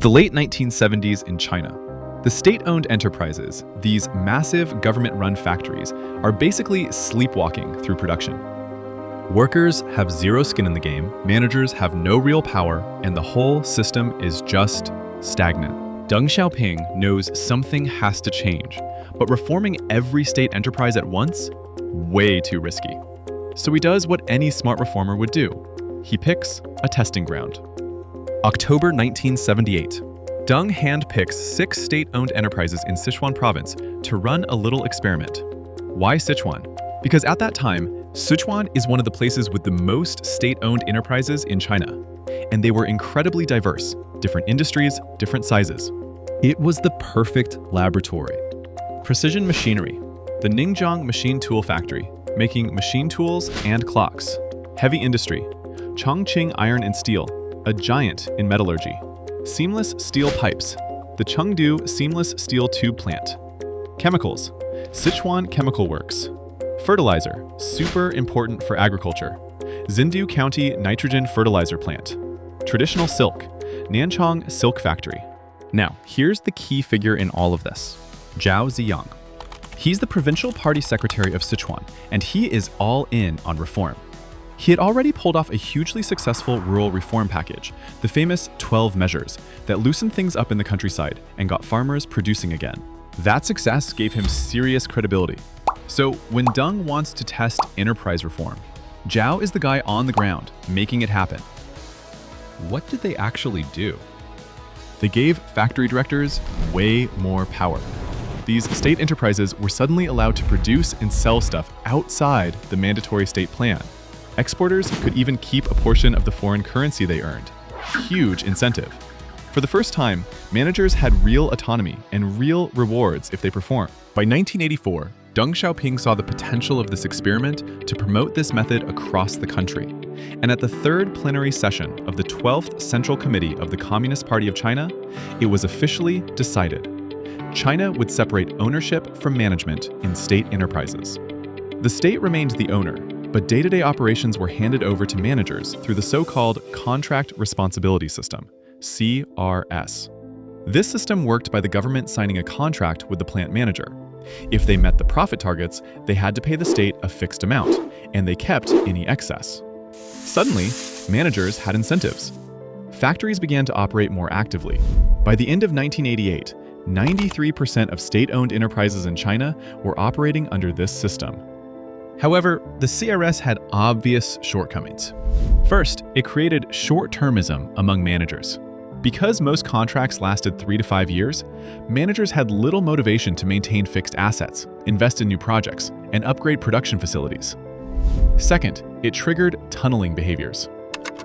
the late 1970s in China. The state-owned enterprises, these massive government-run factories, are basically sleepwalking through production. Workers have zero skin in the game, managers have no real power, and the whole system is just stagnant. Deng Xiaoping knows something has to change, but reforming every state enterprise at once? Way too risky. So he does what any smart reformer would do. He picks a testing ground. October 1978. Deng handpicks 6 state-owned enterprises in Sichuan province to run a little experiment. Why Sichuan? Because at that time, Sichuan is one of the places with the most state-owned enterprises in China, and they were incredibly diverse, different industries, different sizes. It was the perfect laboratory. Precision machinery, the Ningjiang Machine Tool Factory, making machine tools and clocks. Heavy industry, Chongqing Iron and Steel, a giant in metallurgy. Seamless steel pipes, the Chengdu Seamless Steel Tube Plant. Chemicals, Sichuan Chemical Works. Fertilizer, super important for agriculture. Xindu County Nitrogen Fertilizer Plant. Traditional silk, Nanchang Silk Factory. Now, here's the key figure in all of this. Zhao Ziyang. He's the provincial party secretary of Sichuan, and he is all in on reform. He had already pulled off a hugely successful rural reform package, the famous 12 measures, that loosened things up in the countryside and got farmers producing again. That success gave him serious credibility. So when Deng wants to test enterprise reform, Zhao is the guy on the ground, making it happen. What did they actually do? They gave factory directors way more power. These state enterprises were suddenly allowed to produce and sell stuff outside the mandatory state plan. Exporters could even keep a portion of the foreign currency they earned. Huge incentive. For the first time, managers had real autonomy and real rewards if they perform. By 1984, Deng Xiaoping saw the potential of this experiment to promote this method across the country. And at the 3rd plenary session of the 12th Central Committee of the Communist Party of China, it was officially decided. China would separate ownership from management in state enterprises. The state remained the owner, but day-to-day operations were handed over to managers through the so-called Contract Responsibility System, CRS. This system worked by the government signing a contract with the plant manager. If they met the profit targets, they had to pay the state a fixed amount, and they kept any excess. Suddenly, managers had incentives. Factories began to operate more actively. By the end of 1988, 93% of state-owned enterprises in China were operating under this system. However, the CRS had obvious shortcomings. First, it created short-termism among managers. Because most contracts lasted 3 to 5 years, managers had little motivation to maintain fixed assets, invest in new projects, and upgrade production facilities. Second, it triggered tunneling behaviors.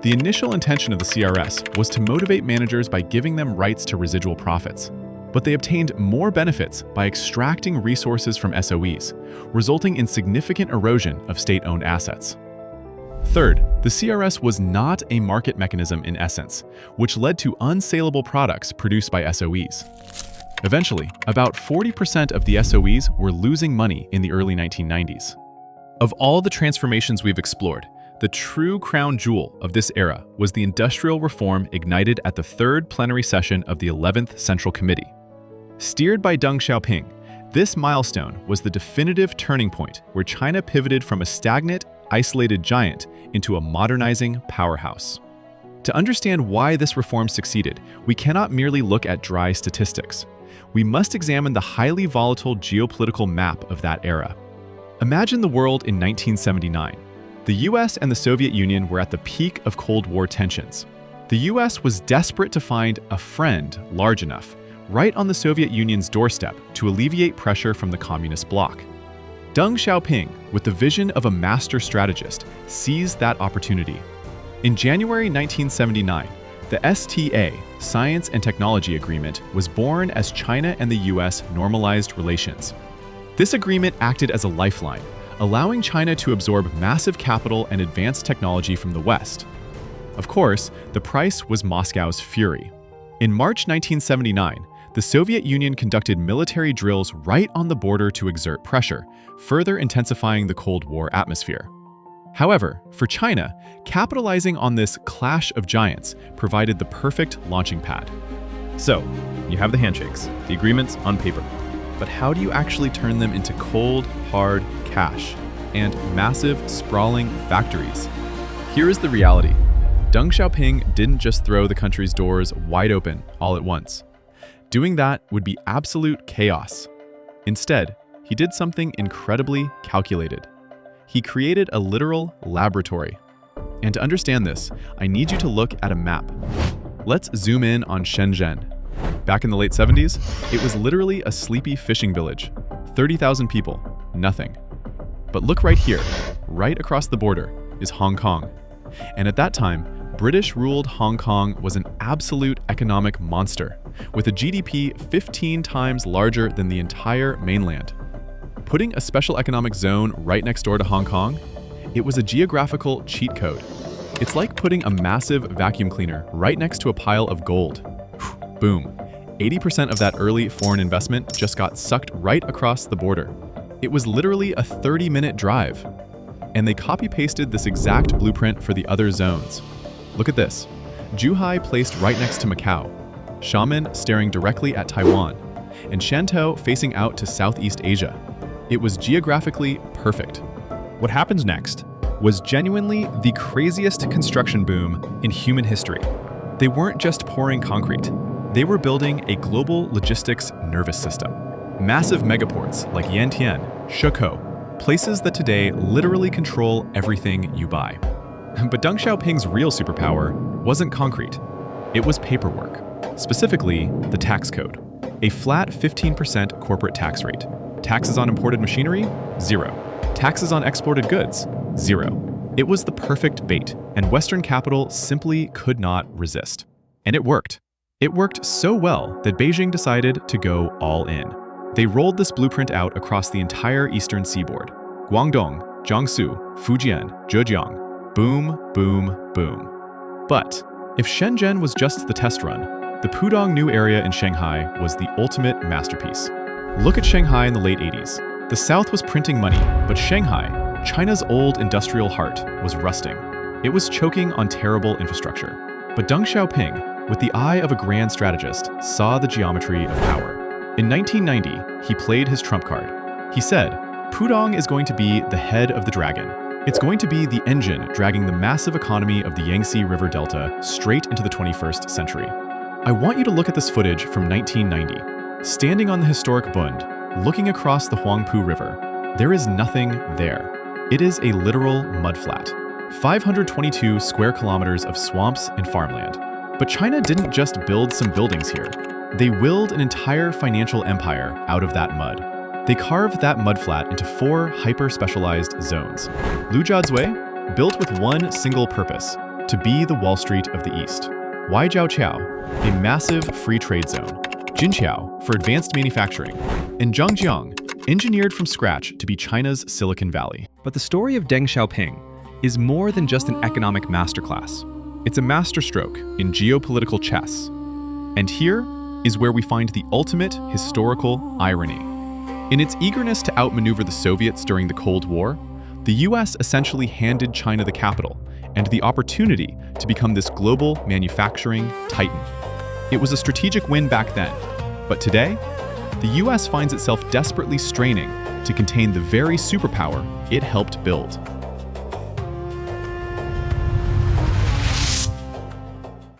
The initial intention of the CRS was to motivate managers by giving them rights to residual profits. But they obtained more benefits by extracting resources from SOEs, resulting in significant erosion of state-owned assets. Third, the CRS was not a market mechanism in essence, which led to unsaleable products produced by SOEs. Eventually, about 40% of the SOEs were losing money in the early 1990s. Of all the transformations we've explored, the true crown jewel of this era was the industrial reform ignited at the 3rd plenary session of the 11th Central Committee. Steered by Deng Xiaoping, this milestone was the definitive turning point where China pivoted from a stagnant, isolated giant into a modernizing powerhouse. To understand why this reform succeeded, we cannot merely look at dry statistics. We must examine the highly volatile geopolitical map of that era. Imagine the world in 1979. The US and the Soviet Union were at the peak of Cold War tensions. The US was desperate to find a friend large enough, right on the Soviet Union's doorstep, to alleviate pressure from the communist bloc. Deng Xiaoping, with the vision of a master strategist, seized that opportunity. In January 1979, the STA, Science and Technology Agreement, was born as China and the US normalized relations. This agreement acted as a lifeline, allowing China to absorb massive capital and advanced technology from the West. Of course, the price was Moscow's fury. In March 1979, the Soviet Union conducted military drills right on the border to exert pressure, further intensifying the Cold War atmosphere. However, for China, capitalizing on this clash of giants provided the perfect launching pad. So, you have the handshakes, the agreements on paper. But how do you actually turn them into cold, hard cash and massive, sprawling factories? Here is the reality. Deng Xiaoping didn't just throw the country's doors wide open all at once. Doing that would be absolute chaos. Instead, he did something incredibly calculated. He created a literal laboratory. And to understand this, I need you to look at a map. Let's zoom in on Shenzhen. Back in the late 70s, it was literally a sleepy fishing village. 30,000 people, nothing. But look right here, right across the border, is Hong Kong. And at that time, British-ruled Hong Kong was an absolute economic monster, with a GDP 15 times larger than the entire mainland. Putting a special economic zone right next door to Hong Kong, it was a geographical cheat code. It's like putting a massive vacuum cleaner right next to a pile of gold. Boom. 80% of that early foreign investment just got sucked right across the border. It was literally a 30-minute drive. And they copy-pasted this exact blueprint for the other zones. Look at this. Zhuhai placed right next to Macau, Xiamen staring directly at Taiwan, and Shantou facing out to Southeast Asia. It was geographically perfect. What happens next was genuinely the craziest construction boom in human history. They weren't just pouring concrete. They were building a global logistics nervous system. Massive megaports like Yantian, Shekou, places that today literally control everything you buy. But Deng Xiaoping's real superpower wasn't concrete. It was paperwork, specifically the tax code. A flat 15% corporate tax rate. Taxes on imported machinery? 0. Taxes on exported goods? 0. It was the perfect bait, and Western capital simply could not resist. And it worked. It worked so well that Beijing decided to go all in. They rolled this blueprint out across the entire eastern seaboard. Guangdong, Jiangsu, Fujian, Zhejiang. Boom, boom, boom. But if Shenzhen was just the test run, the Pudong New area in Shanghai was the ultimate masterpiece. Look at Shanghai in the late 80s. The South was printing money, but Shanghai, China's old industrial heart, was rusting. It was choking on terrible infrastructure. But Deng Xiaoping, with the eye of a grand strategist, saw the geometry of power. In 1990, he played his trump card. He said, Pudong is going to be the head of the dragon. It's going to be the engine dragging the massive economy of the Yangtze River Delta straight into the 21st century. I want you to look at this footage from 1990. Standing on the historic Bund, looking across the Huangpu River, there is nothing there. It is a literal mudflat. 522 square kilometers of swamps and farmland. But China didn't just build some buildings here. They willed an entire financial empire out of that mud. They carved that mudflat into 4 hyper-specialized zones. Lujiazui, built with one single purpose, to be the Wall Street of the East. Waijiaoqiao, a massive free trade zone. Jinqiao, for advanced manufacturing. And Zhangjiang, engineered from scratch to be China's Silicon Valley. But the story of Deng Xiaoping is more than just an economic masterclass. It's a masterstroke in geopolitical chess. And here is where we find the ultimate historical irony. In its eagerness to outmaneuver the Soviets during the Cold War, the US essentially handed China the capital and the opportunity to become this global manufacturing titan. It was a strategic win back then, but today, the US finds itself desperately straining to contain the very superpower it helped build.